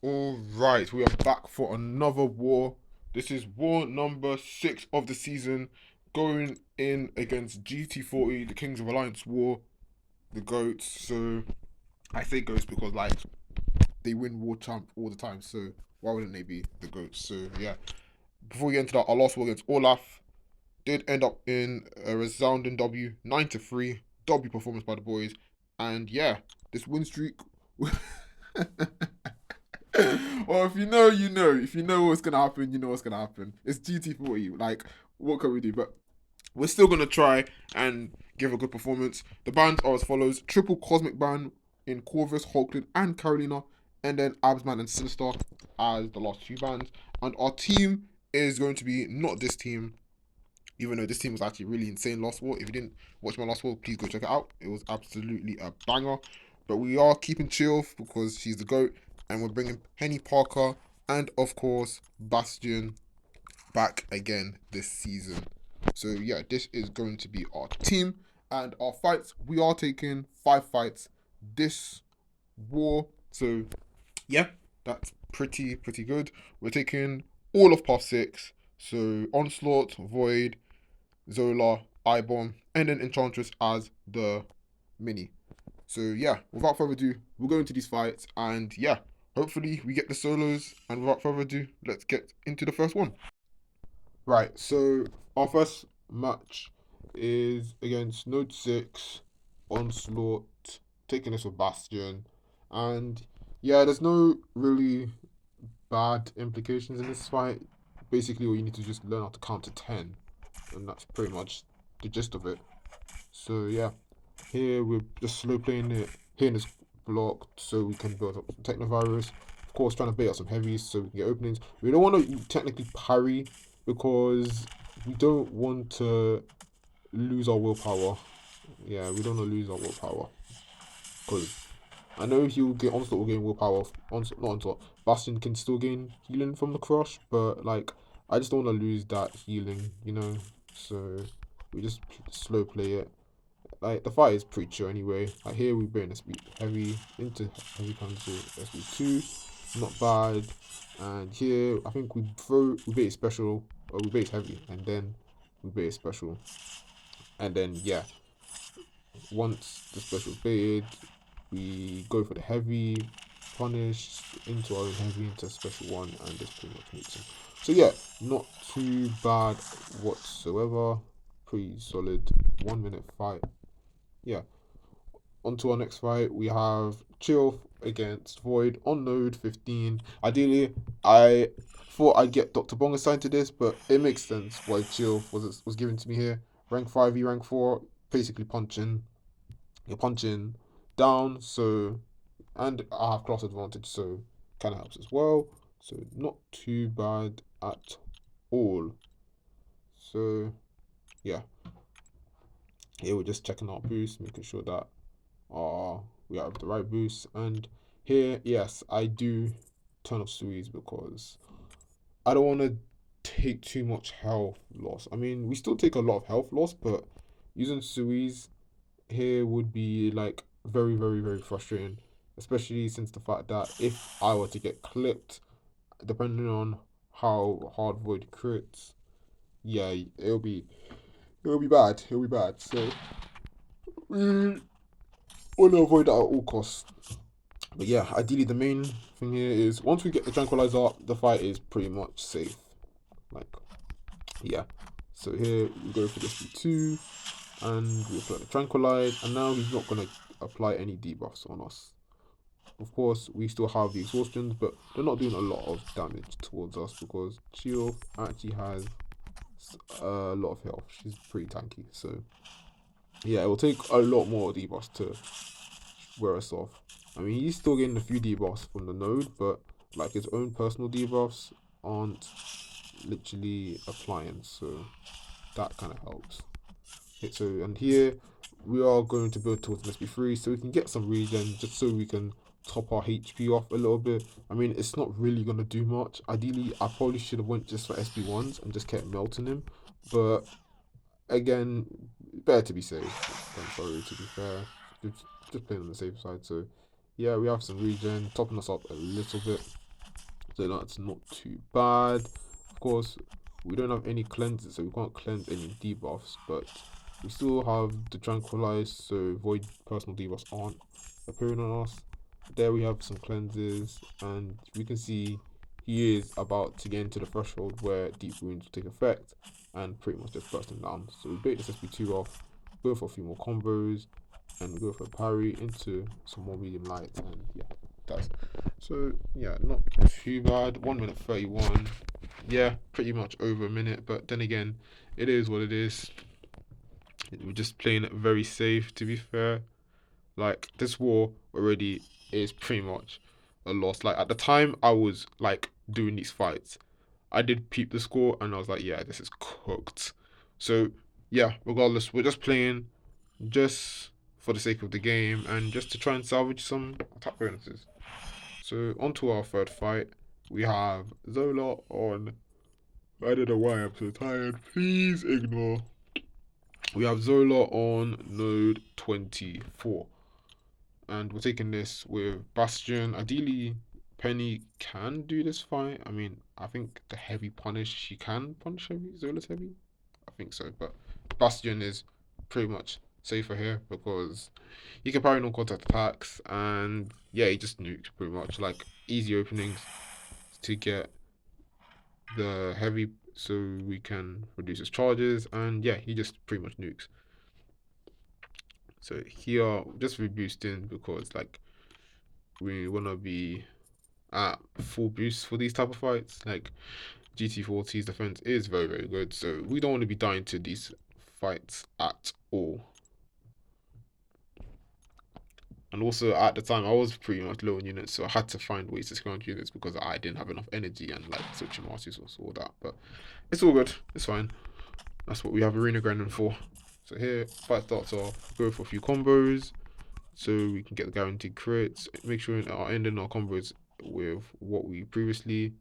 Alright, we are back for another war. This is war number 6 of the season, going in against GT40, the Kings of Alliance War, the GOATs. So, I say GOATs because, like, they win war champ all the time, so why wouldn't they be the GOATs? So, yeah. Before we get into that, our last war against Olaf did end up in a resounding W, 9-3, W performance by the boys. And, yeah, this win streak. Well, if you know, you know. If you know what's gonna happen, you know what's gonna happen. It's GT40. Like, what can we do? But we're still gonna try and give a good performance. The bands are as follows: triple cosmic band in Corvus, Hulkling, and Carolina, and then Absman and Sinister as the last two bands. And our team is going to be not this team, even though this team was actually really insane last war. If you didn't watch my last war, please go check it out. It was absolutely a banger. But we are keeping chill because she's the GOAT, and we're bringing Penny Parker and, of course, Bastion back again this season. So, yeah, this is going to be our team. And our fights, we are taking 5 fights this war. So, yeah, that's pretty good. We're taking all of Path 6. So, Onslaught, Void, Zola, Ibom, and then Enchantress as the mini. So yeah, without further ado, we'll go into these fights and yeah, hopefully we get the solos. And without further ado, let's get into the first one. Right, so our first match is against Node 6, Onslaught, taking this with Bastion. And yeah, there's no really bad implications in this fight. Basically, all you need to just learn how to count to 10, and that's pretty much the gist of it. So yeah, here we're just slow playing it, hitting this block so we can build up some Technovirus. Of course, trying to bait out some heavies so we can get openings. We don't want to technically parry because we don't want to lose our willpower. Yeah, we don't want to lose our willpower because I know he'll get Onslaught will gain willpower. Onslaught, not Onslaught. Bastion can still gain healing from the crush, but like I just don't want to lose that healing, you know. So we just slow play it. Like the fight is pretty chill anyway. Like here we bring SB heavy into heavy comes to SB2, not bad. And here I think we bait special or we bait heavy and then we bait special. And then yeah, once the special baited, we go for the heavy, punish into our own heavy into special one, and this pretty much makes him. So yeah, not too bad whatsoever. Pretty solid 1 minute fight. Yeah, on to our next fight. We have Chill against Void on node 15. Ideally, I thought I'd get Dr. Bong assigned to this, but it makes sense why Chill was given to me here. Rank 5, rank 4, basically punching. You're punching down, so and I have class advantage, so kind of helps as well. So not too bad at all. So yeah, here we're just checking our boost, making sure that we have the right boost. And here, yes, I do turn off Sui's because I don't want to take too much health loss. I mean, we still take a lot of health loss, but using Sui's here would be like very frustrating, especially since the fact that if I were to get clipped, depending on how hard Void crits, yeah, it'll be bad. It'll be bad. So we want to avoid that at all costs. But yeah, ideally the main thing here is once we get the tranquilizer, the fight is pretty much safe. Like, yeah. So here we go for this B2 and we apply the tranquilize, and now he's not gonna apply any debuffs on us. Of course, we still have the exhaustions, but they're not doing a lot of damage towards us because Chio actually has a lot of health. She's pretty tanky, so yeah, it will take a lot more debuffs to wear us off. I mean, he's still getting a few debuffs from the node, but like his own personal debuffs aren't literally applying, so that kind of helps. Okay, so and here we are going to build towards an SB3 so we can get some regen just so we can top our HP off a little bit. I mean, it's not really gonna do much. Ideally, I probably should have went just for SB1s and just kept melting him, but again, better to be safe than sorry. To be fair, just playing on the safe side. So yeah, we have some regen topping us up a little bit. So that's not too bad. Of course, we don't have any cleanses, so we can't cleanse any debuffs, but we still have the Tranquilize, so void personal debuffs aren't appearing on us. There we have some cleanses, and we can see he is about to get into the threshold where deep wounds will take effect and pretty much just burst him down. So we bait this SP2 off, go for a few more combos, and we go for a parry into some more medium light, and yeah, that's so yeah, not too bad. 1 minute 31. Yeah, pretty much over a minute, but then again, it is what it is. We're just playing it very safe, to be fair. Like, this war already is pretty much a loss. Like, at the time I was like doing these fights, I did peep the score and I was like, yeah, this is cooked. So yeah, regardless, we're just playing just for the sake of the game and just to try and salvage some attack bonuses. So on to our third fight. We have Zola on, I don't know why I'm so tired, please ignore. We have Zola on node 24. And we're taking this with Bastion. Ideally, Penny can do this fight. I mean, I think the heavy punish, she can punish heavy. Zola's heavy? I think so. But Bastion is pretty much safer here because he can parry non-contact attacks. And yeah, he just nukes pretty much. Like, easy openings to get the heavy so we can reduce his charges. And yeah, he just pretty much nukes. So here, just reboosting because like we wanna be at full boost for these type of fights. Like GT40's defense is very, very good, so we don't want to be dying to these fights at all. And also at the time I was pretty much low on units, so I had to find ways to scrounge units because I didn't have enough energy and like switching masters or all that. But it's all good, it's fine. That's what we have arena grinding for. So here, fight starts off, go for a few combos so we can get the guaranteed crits. Make sure our ending our combos with what we previously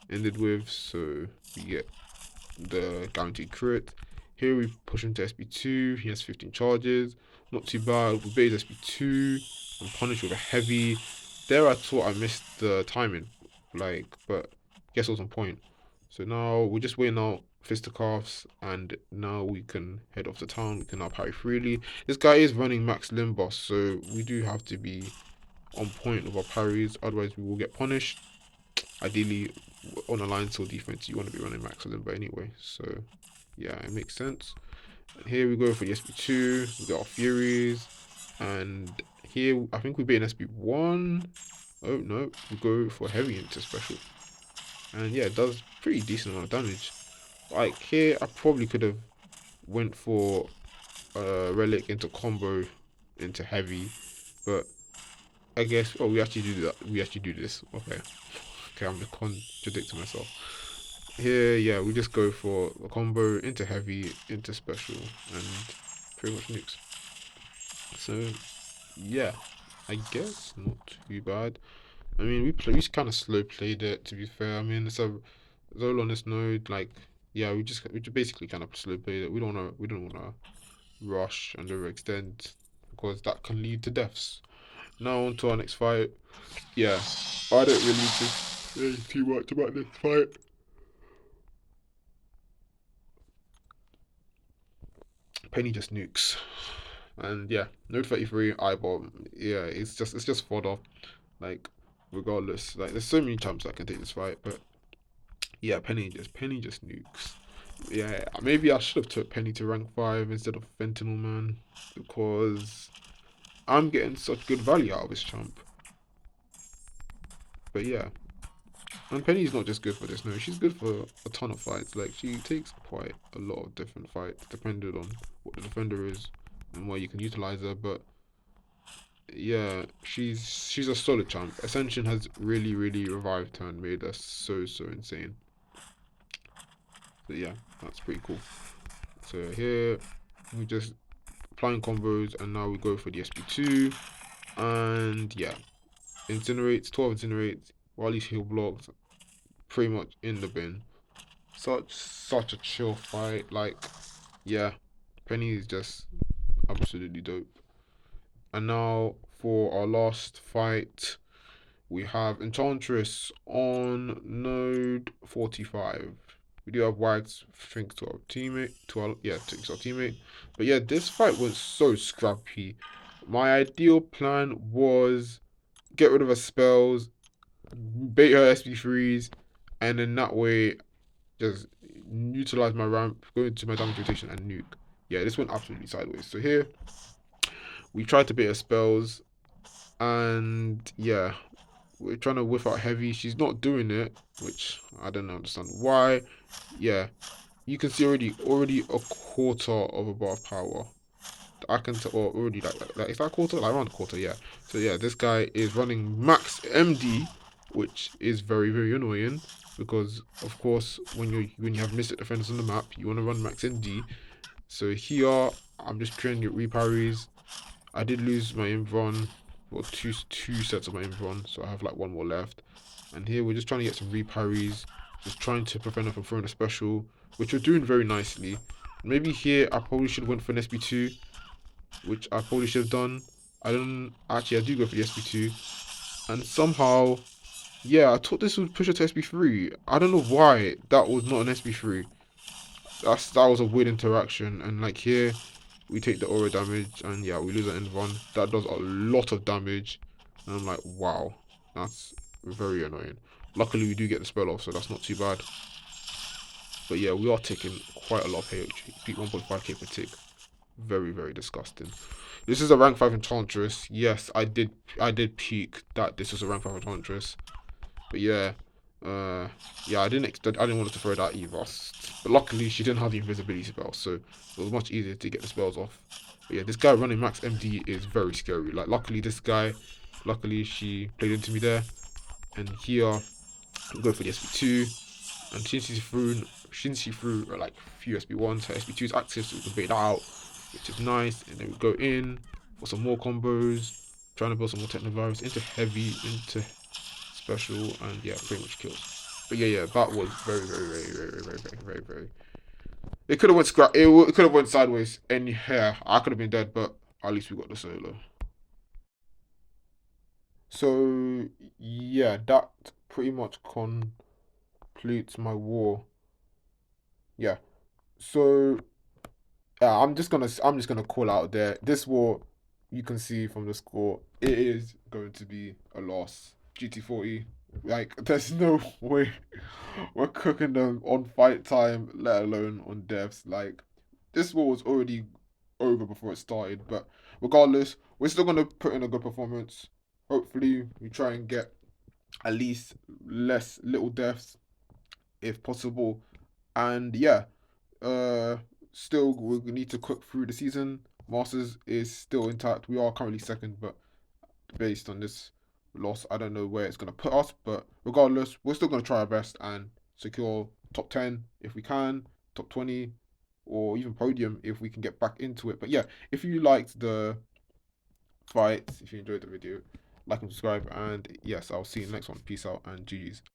ended with, so we get the guaranteed crit. Here we push him to SB2, he has 15 charges, not too bad. We bait SB2 and punish with a heavy. There I thought I missed the timing, like, but guess it was on point. So now we're just waiting out fisticuffs, and now we can head off to town. We can now parry freely. This guy is running max limb boss, so we do have to be on point with our parries, otherwise we will get punished. Ideally, on a line till defense, you want to be running max limbo anyway. So yeah, it makes sense. And here we go for the SB2. We got our Furies, and here I think we beat an SB1. Oh no, we go for heavy into special, and yeah, it does pretty decent amount of damage. Like here, I probably could have went for relic into combo into heavy, but I guess we actually do that. We actually do this. Okay. Okay, I'm contradicting myself. Here, yeah, we just go for a combo into heavy, into special, and pretty much nukes. So, yeah, I guess not too bad. I mean, we kind of slow played it, to be fair. I mean, it's a Zola on this node, like, yeah, we just basically kind of slow played it. We don't wanna rush and overextend because that can lead to deaths. Now on to our next fight. Yeah, I don't really need to say too much about this fight. Penny just nukes, and yeah, node 33 eyeball. Yeah, it's just fodder. Like regardless, like there's so many champs that can take this fight, but yeah, Penny just nukes. Yeah, maybe I should have took Penny to rank 5 instead of Fentanyl Man because I'm getting such good value out of this champ. But yeah, and Penny's not just good for this, no, she's good for a ton of fights. Like, she takes quite a lot of different fights, depending on what the defender is and where you can utilize her. But yeah, she's a solid champ. Ascension has really, really revived her and made her so insane. So yeah, that's pretty cool. So here, we just applying combos, and now we go for the SB2. And yeah, incinerates, 12 incinerates, while he's heal blocked, pretty much in the bin. Such a chill fight. Like, yeah, Penny is just absolutely dope. And now for our last fight, We have Enchantress on node 45. We do have Wags, thanks to our teammate, thanks to our teammate. But yeah, this fight was so scrappy. My ideal plan was get rid of her spells, bait her SP3s, and then that way just utilize my ramp, go into my damage rotation, and nuke. Yeah, this went absolutely sideways. So here, we tried to bait her spells, and yeah, we're trying to whiff out heavy. She's not doing it, which I don't understand why. Yeah, you can see already a quarter of a bar of power. I can tell, or already like is that a quarter? Like around a quarter, yeah. So yeah, this guy is running max MD, which is very annoying because of course when you have Mystic defenders on the map, you want to run max MD. So here I'm just trying to get reparries. I did lose my Invron, well two sets of my Invron, so I have like one more left. And here we're just trying to get some reparries, just trying to prevent her from throwing a special, which we're doing very nicely. Maybe here I probably should have went for an SB2, which I probably should have done. I don't actually. I do go for the SB2, and somehow, yeah, I thought this would push her to SB3. I don't know why that was not an SB3. That was a weird interaction, and like here, we take the aura damage, and yeah, we lose an end one. That does a lot of damage, and I'm like, wow, that's very annoying. Luckily, we do get the spell off, so that's not too bad. But yeah, we are taking quite a lot of hit. Beat 1.5k per tick. Very disgusting. This is a rank 5 Enchantress. Yes, I did peek that this was a rank 5 Enchantress. But yeah, yeah, I didn't want her to throw that either. But luckily, she didn't have the invisibility spell, so it was much easier to get the spells off. But yeah, this guy running max MD is very scary. Like, luckily she played into me there. And here, we go for the SB2. And since she threw like a few SB1s, her SB2 is active, so we can bait that out, which is nice. And then we go in for some more combos, trying to build some more Technovirus into heavy, into special, and yeah, pretty much kills. But yeah, that was very. It could have went it could have went sideways, and yeah, I could have been dead, but at least we got the solo. So yeah, that pretty much completes my war. Yeah. So I'm just gonna call out there. This war, you can see from the score, it is going to be a loss. GT40, like there's no way we're cooking them on fight time, let alone on deaths. Like this war was already over before it started, but regardless, we're still gonna put in a good performance. Hopefully, we try and get at least less little deaths if possible, and yeah, uh, still we need to cook through the season. Masters is still intact. We are currently second, but based on this loss, I don't know where it's gonna put us. But regardless, we're still gonna try our best and secure top 10 if we can, top 20, or even podium if we can get back into it. But yeah, if you liked the fight, if you enjoyed the video, like and subscribe, and yes, I'll see you in the next one. Peace out and GG's.